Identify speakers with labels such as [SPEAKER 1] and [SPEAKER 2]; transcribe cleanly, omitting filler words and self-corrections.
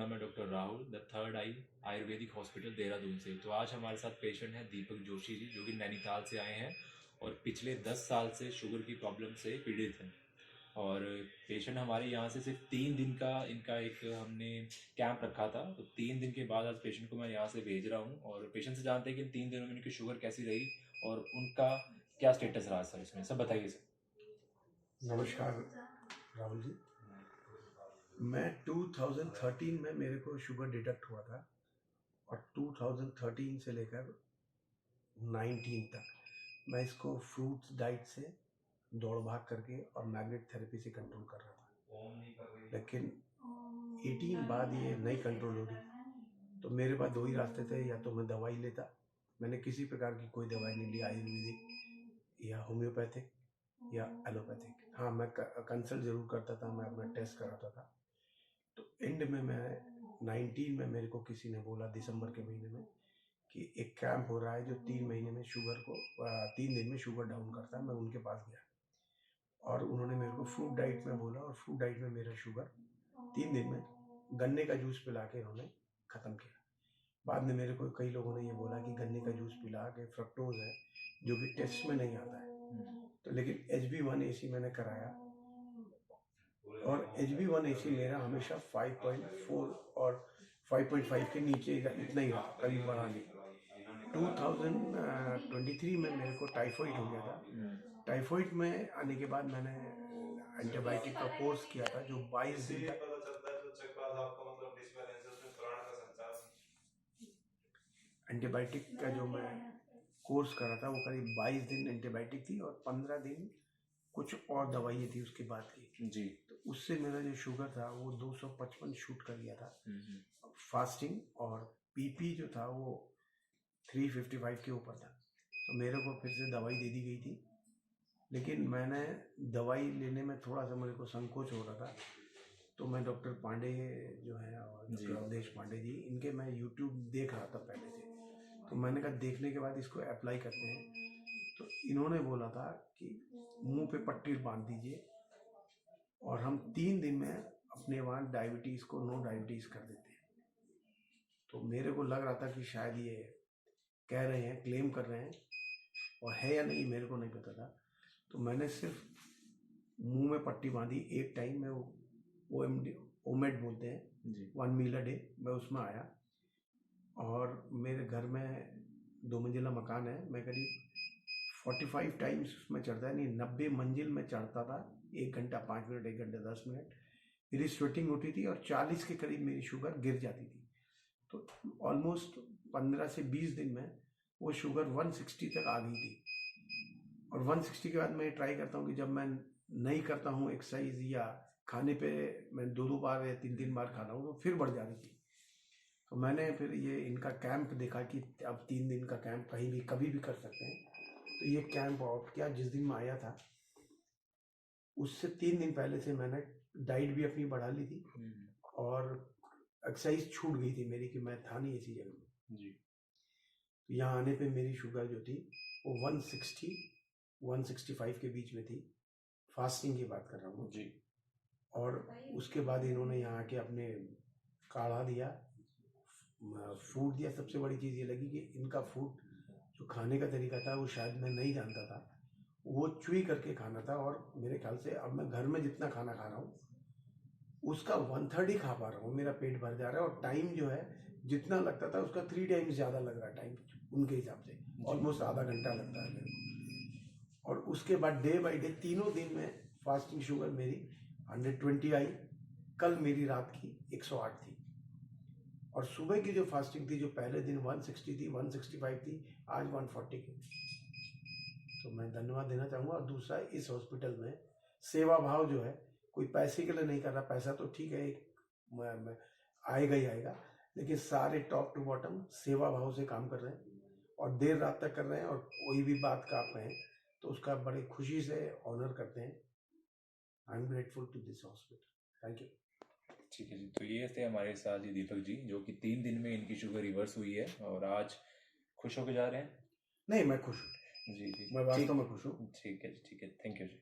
[SPEAKER 1] नाम है doctor Rahul, the third I Ayurvedic hospital Dehradun से। तो आज हमारे साथ पेशेंट हैं दीपक जोशी जी, जो कि नैनीताल से आए हैं और पिछले 10 साल से शुगर की प्रॉब्लम से पीड़ित हैं। और पेशेंट हमारे यहाँ से सिर्फ 3 दिन का इनका एक हमने कैंप रखा था, तो 3 दिन के बाद आज पेशेंट को मैं यहाँ से भेज रहा हूँ और पेशेंट से जानते हैं कि इन 3 दिनों में इनकी शुगर कैसी रही और उनका क्या स्टेटस रहा सर इसमें, सब बताइए सर।
[SPEAKER 2] नमस्कार राहुल जी। मैं 2013 में मेरे को शुगर डिटेक्ट हुआ था और 2013 से लेकर 19 तक मैं इसको फ्रूट्स डाइट से दौड़ भाग करके और मैग्नेट थेरेपी से कंट्रोल कर रहा था, लेकिन 18 बाद ये नहीं कंट्रोल हो रही। तो मेरे पास दो ही रास्ते थे, या तो मैं दवाई लेता, मैंने किसी प्रकार की कोई दवाई नहीं ली, आयुर्वेदिक या होम्योपैथिक या एलोपैथिक। हाँ, मैं कंसल्ट जरूर करता था, मैं अपना टेस्ट कराता था। तो एंड में मैं 19 में मेरे को किसी ने बोला दिसंबर के महीने में कि एक कैंप हो रहा है जो 3 महीने में शुगर को 3 दिन में शुगर डाउन करता है। मैं उनके पास गया और उन्होंने मेरे को फ्रूट डाइट में बोला, और फ्रूट डाइट में मेरा शुगर 3 दिन में गन्ने का जूस पिला के उन्होंने ख़त्म किया। बाद में मेरे को कई लोगों ने ये बोला कि गन्ने का जूस पिला के फ्रक्टोज है जो कि टेस्ट में नहीं आता है। तो लेकिन HB1AC मैंने कराया और HB1AC मेरा हमेशा 5.4 और 5.5 के नीचे इतना ही रहा, कभी बढ़ा नहीं। 2023 में मेरे को टाइफाइड हो गया था। टाइफाइड में आने के बाद मैंने एंटीबायोटिक का कोर्स किया था जो 22 दिन तक। एंटीबायोटिक का जो मैं कोर्स करा था वो करीब 22 दिन एंटीबायोटिक थी और 15 दिन कुछ और दवाइयाँ थी उसके बाद की
[SPEAKER 1] जी।
[SPEAKER 2] तो उससे मेरा जो शुगर था वो 255 शूट कर गया था फास्टिंग, और पीपी जो था वो 355 के ऊपर था। तो मेरे को फिर से दवाई दे दी गई थी, लेकिन मैंने दवाई लेने में थोड़ा सा मेरे को संकोच हो रहा था। तो मैं डॉक्टर पांडे जो है और डॉक्टर अवधेश पांडे जी, इनके मैं यूट्यूब देख रहा था पहले से। तो मैंने कहा देखने के बाद इसको अप्लाई करते हैं। तो इन्होंने बोला था कि मुंह पे पट्टी बांध दीजिए और हम 3 दिन में अपने वहाँ डायबिटीज़ को नो डायबिटीज़ कर देते हैं। तो मेरे को लग रहा था कि शायद ये कह रहे हैं, क्लेम कर रहे हैं, और है या नहीं मेरे को नहीं पता था। तो मैंने सिर्फ मुंह में पट्टी बांधी एक टाइम में, ओमेड बोलते हैं, 1 मील अ डे, मैं उसमें आया। और मेरे घर में 2 मंजिला मकान है, मैं करीब 45 टाइम्स उसमें चढ़ता है, नहीं 90 मंजिल में चढ़ता था, 1 घंटा 5 मिनट, 1 घंटा 10 मिनट। मेरी स्वेटिंग होती थी और 40 के करीब मेरी शुगर गिर जाती थी। तो ऑलमोस्ट 15 से 20 दिन में वो शुगर 160 तक आ गई थी। और 160 के बाद मैं ट्राई करता हूँ कि जब मैं नहीं करता हूँ एक्सरसाइज या खाने पे मैं 2-2 बार या 3-3 बार खा रहा हूँ तो फिर बढ़ जाती थी। तो मैंने फिर ये इनका कैंप देखा कि अब 3 दिन का कैंप कहीं भी कभी भी कर सकते हैं। तो ये कैंप आउट किया। जिस दिन मैं आया था उससे 3 दिन पहले से मैंने डाइट भी अपनी बढ़ा ली थी और एक्सरसाइज छूट गई थी मेरी कि मैं था नहीं ऐसी जगह में जी। तो यहाँ आने पे मेरी शुगर जो थी वो 160-165 के बीच में थी। फास्टिंग की बात कर रहा हूँ जी। और उसके बाद इन्होंने यहाँ आके अपने काढ़ा दिया, फूड दिया। सबसे बड़ी चीज़ ये लगी कि इनका फूड जो खाने का तरीका था वो शायद मैं नहीं जानता था, वो च्युई करके खाना था। और मेरे ख्याल से अब मैं घर में जितना खाना खा रहा हूँ उसका 1/3 ही खा पा रहा हूँ, मेरा पेट भर जा रहा है। और टाइम जो है जितना लगता था उसका 3 टाइम्स ज़्यादा लग रहा है टाइम उनके हिसाब से, ऑलमोस्ट आधा घंटा लगता है मेरे को। और उसके बाद डे बाई डे तीनों दिन में फास्टिंग शुगर मेरी 120 आई। कल मेरी रात की 108 थी, और सुबह की जो फास्टिंग थी जो पहले दिन 160 थी, 165 थी, आज 140 की। तो मैं धन्यवाद देना चाहूँगा। और दूसरा, इस हॉस्पिटल में सेवा भाव जो है, कोई पैसे के लिए नहीं कर रहा। पैसा तो ठीक है, आएगा ही आएगा, लेकिन सारे टॉप टू बॉटम सेवा भाव से काम कर रहे हैं और देर रात तक कर रहे हैं। और कोई भी बात का आप कहें तो उसका बड़े खुशी से ऑनर करते हैं। I am grateful to this hospital. Thank you.
[SPEAKER 1] ठीक है जी। तो ये थे हमारे साथ जी दीपक जी, जो कि 3 दिन में इनकी शुगर रिवर्स हुई है और आज खुश होकर जा रहे हैं।
[SPEAKER 2] नहीं, मैं खुश हूँ
[SPEAKER 1] जी जी,
[SPEAKER 2] मैं वास्तव में खुश हूँ।
[SPEAKER 1] ठीक है जी, ठीक है, थैंक यू जी।